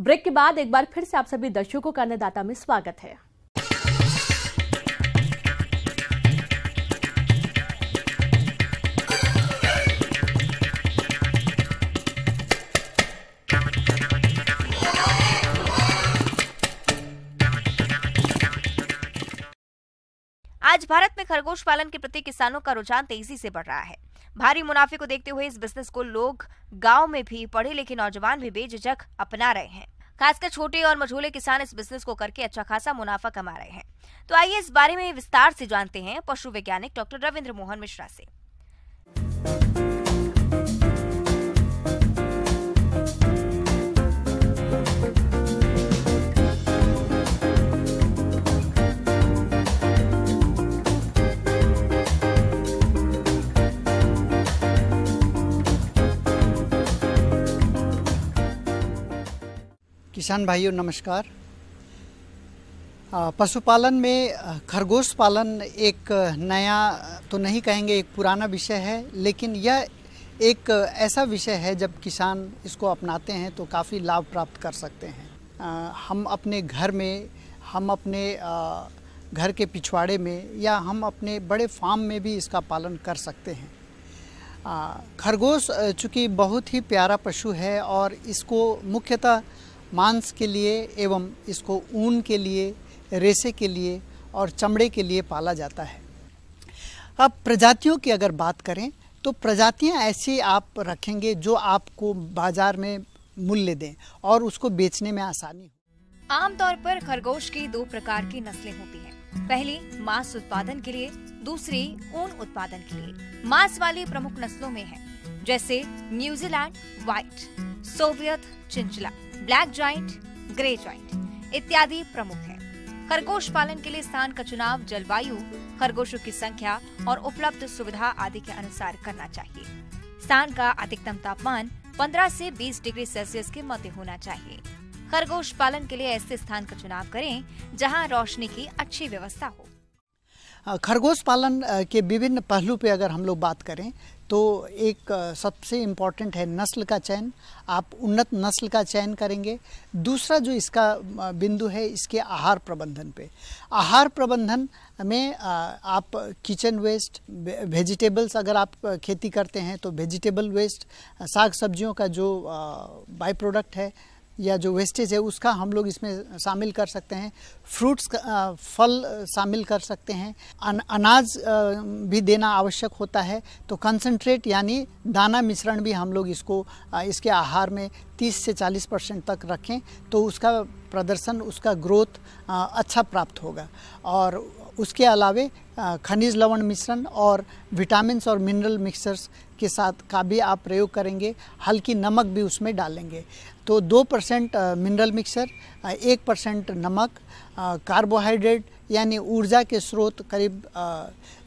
Break के बाद एक बार फिर से आप सभी दर्शकों का अन्नदाता में स्वागत है। आज भारत में खरगोश पालन के प्रति किसानों का रुझान तेजी से बढ़ रहा है। भारी मुनाफे को देखते हुए इस बिजनेस को लोग गांव में भी पढ़े लिखे नौजवान भी बेझिझक अपना रहे हैं। खासकर छोटे और मझोले किसान इस बिजनेस को करके अच्छा खासा मुनाफा कमा रहे हैं। तो आइए इस बारे में विस्तार से जानते हैं पशु वैज्ञानिक डॉक्टर रविंद्र मोहन मिश्रा से। किसान भाइयों नमस्कार। पशुपालन में खरगोश पालन एक नया तो नहीं कहेंगे, एक पुराना विषय है, लेकिन यह एक ऐसा विषय है जब किसान इसको अपनाते हैं तो काफ़ी लाभ प्राप्त कर सकते हैं। हम अपने घर में, हम अपने घर के पिछवाड़े में या हम अपने बड़े फार्म में भी इसका पालन कर सकते हैं। खरगोश चूँकि बहुत ही प्यारा पशु है और इसको मुख्यतः मांस के लिए एवं इसको ऊन के लिए, रेशे के लिए और चमड़े के लिए पाला जाता है। अब प्रजातियों की अगर बात करें तो प्रजातियां ऐसी आप रखेंगे जो आपको बाजार में मूल्य दें और उसको बेचने में आसानी हो। आमतौर पर खरगोश की दो प्रकार की नस्लें होती हैं। पहली मांस उत्पादन के लिए, दूसरी ऊन उत्पादन के लिए। मांस वाली प्रमुख नस्लों में है जैसे New Zealand white, Soviet chinchilla, black giant, grey giant इत्यादि प्रमुख हैं। खरगोश पालन के लिए स्थान का चुनाव जलवायु, खरगोशों की संख्या और उपलब्ध सुविधा आदि के अनुसार करना चाहिए। स्थान का अधिकतम तापमान 15 से 20 डिग्री सेल्सियस के मध्य होना चाहिए। खरगोश पालन के लिए ऐसे स्थान का चुनाव करें जहां रोशनी की अच्छी व्यवस्था हो। खरगोश पालन के विभिन्न पहलू पे अगर हम लोग बात करें तो एक सबसे इम्पॉर्टेंट है नस्ल का चयन। आप उन्नत नस्ल का चयन करेंगे। दूसरा जो इसका बिंदु है इसके आहार प्रबंधन पे। आहार प्रबंधन में आप किचन वेस्ट, वेजिटेबल्स अगर आप खेती करते हैं तो वेजिटेबल वेस्ट, साग सब्जियों का जो बाई प्रोडक्ट है या जो वेस्टेज है उसका हम लोग इसमें शामिल कर सकते हैं। फ्रूट्स, फल शामिल कर सकते हैं। अनाज भी देना आवश्यक होता है तो कंसंट्रेट यानी दाना मिश्रण भी हम लोग इसको इसके आहार में 30 से 40% तक रखें तो उसका प्रदर्शन, उसका ग्रोथ अच्छा प्राप्त होगा। और उसके अलावे खनिज लवण मिश्रण और विटामिन्स और मिनरल मिक्सर्स के साथ का भी आप प्रयोग करेंगे। हल्की नमक भी उसमें डालेंगे तो 2% मिनरल मिक्सर, 1% नमक, कार्बोहाइड्रेट यानी ऊर्जा के स्रोत करीब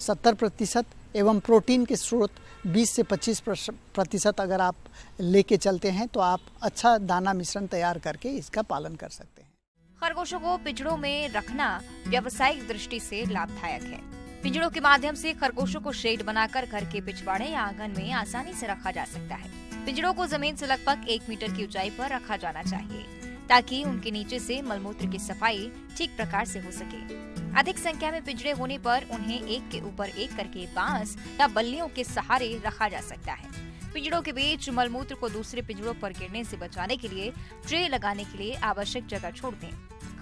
70% एवं प्रोटीन के स्रोत 20 से 25% अगर आप लेके चलते हैं तो आप अच्छा दाना मिश्रण तैयार करके इसका पालन कर सकते हैं। खरगोशों को पिंजड़ों में रखना व्यावसायिक दृष्टि से लाभदायक है। पिंजड़ों के माध्यम से खरगोशों को शेड बनाकर घर के पिछवाड़े या आंगन में आसानी से रखा जा सकता है। पिंजड़ों को जमीन से लगभग 1 मीटर की ऊंचाई पर रखा जाना चाहिए ताकि उनके नीचे से मलमूत्र की सफाई ठीक प्रकार से हो सके। अधिक संख्या में पिंजड़े होने पर उन्हें एक के ऊपर एक करके बांस या बल्लियों के सहारे रखा जा सकता है। पिंजड़ों के बीच मलमूत्र को दूसरे पिंजड़ों पर गिरने से बचाने के लिए ट्रे लगाने के लिए आवश्यक जगह छोड़ दें।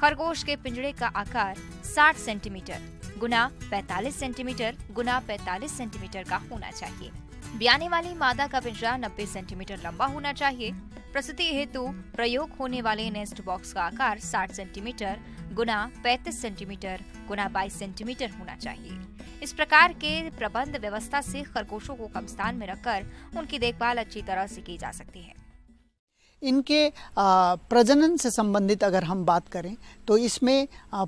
खरगोश के पिंजड़े का आकार 60 सेंटीमीटर गुना 45 सेंटीमीटर गुना 45 सेंटीमीटर का होना चाहिए। ब्याने वाली मादा का पिंजरा 90 सेंटीमीटर लंबा होना चाहिए। प्रसूति हेतु प्रयोग होने वाले नेस्ट बॉक्स का आकार 60 सेंटीमीटर गुना 35 सेंटीमीटर गुना 22 सेंटीमीटर होना चाहिए। इस प्रकार के प्रबंध व्यवस्था से खरगोशों को कम स्थान में रखकर उनकी देखभाल अच्छी तरह से की जा सकती है। इनके प्रजनन से संबंधित अगर हम बात करें तो इसमें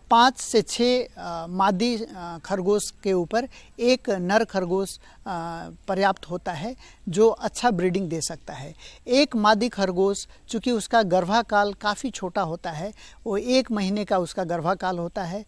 5 से 6 मादी खरगोश के ऊपर एक नर खरगोश पर्याप्त होता है जो अच्छा ब्रीडिंग दे सकता है। एक मादी खरगोश चूँकि उसका गर्भाकाल काफ़ी छोटा होता है, वो 1 महीने का उसका गर्भाकाल होता है,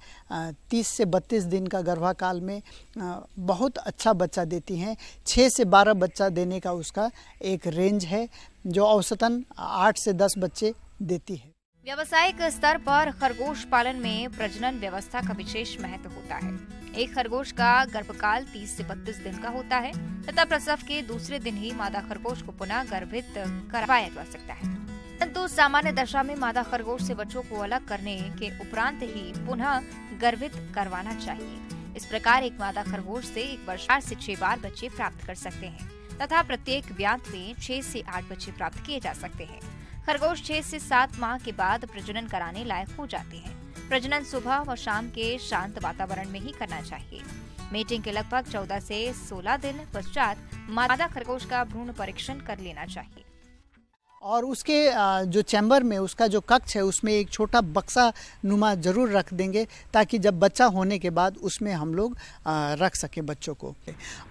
30 से 32 दिन का गर्भाकाल में बहुत अच्छा बच्चा देती हैं। 6 से 12 बच्चा देने का उसका एक रेंज है जो औसतन 8 से 10 बच्चे देती है। व्यावसायिक स्तर पर खरगोश पालन में प्रजनन व्यवस्था का विशेष महत्व होता है। एक खरगोश का गर्भकाल 30 से 32 दिन का होता है तथा प्रसव के दूसरे दिन ही मादा खरगोश को पुनः गर्भित करवाया जा सकता है। परंतु सामान्य दशा में मादा खरगोश से बच्चों को अलग करने के उपरांत ही पुनः गर्भित करवाना चाहिए। इस प्रकार एक मादा खरगोश से एक वर्ष 4 से 6 बार बच्चे प्राप्त कर सकते हैं तथा प्रत्येक ब्यात में 6 से 8 बच्चे प्राप्त किए जा सकते हैं। खरगोश 6 से 7 माह के बाद प्रजनन कराने लायक हो जाते हैं। प्रजनन सुबह व शाम के शांत वातावरण में ही करना चाहिए। मेटिंग के लगभग 14 से 16 दिन पश्चात मादा खरगोश का भ्रूण परीक्षण कर लेना चाहिए। और उसके जो चैम्बर में उसका जो कक्ष है उसमें एक छोटा बक्सा नुमा जरूर रख देंगे ताकि जब बच्चा होने के बाद उसमें हम लोग रख सके बच्चों को।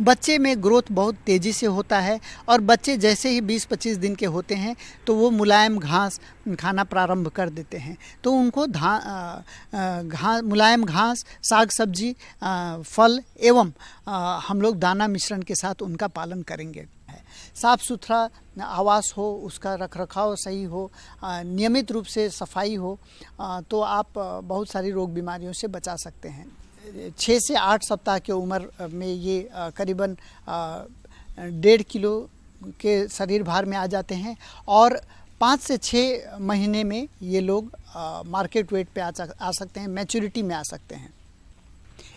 बच्चे में ग्रोथ बहुत तेज़ी से होता है और बच्चे जैसे ही 20-25 दिन के होते हैं तो वो मुलायम घास खाना प्रारंभ कर देते हैं। तो उनको मुलायम घास, साग सब्जी, फल एवं हम लोग दाना मिश्रण के साथ उनका पालन करेंगे। साफ सुथरा आवास हो, उसका रखरखाव सही हो, नियमित रूप से सफाई हो, तो आप बहुत सारी रोग बीमारियों से बचा सकते हैं। 6 से 8 सप्ताह की उम्र में ये करीबन 1.5 किलो के शरीर भार में आ जाते हैं और 5 से 6 महीने में ये लोग मार्केट वेट पे आ सकते हैं, मैच्योरिटी में आ सकते हैं।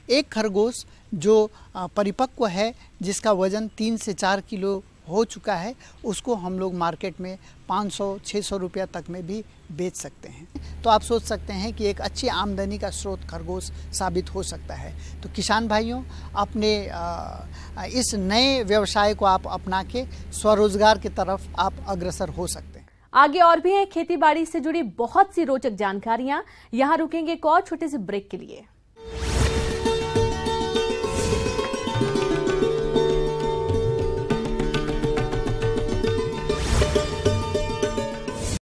एक खरगोश जो परिपक्व है, जिसका वजन 3 से 4 किलो हो चुका है, उसको हम लोग मार्केट में 500-600 रुपया तक में भी बेच सकते हैं। तो आप सोच सकते हैं कि एक अच्छी आमदनी का स्रोत खरगोश साबित हो सकता है। तो किसान भाइयों, अपने इस नए व्यवसाय को आप अपना के स्वरोजगार की तरफ आप अग्रसर हो सकते हैं। आगे और भी है खेती बाड़ी से जुड़ी बहुत सी रोचक जानकारियां। यहाँ रुकेंगे एक और छोटे से ब्रेक के लिए।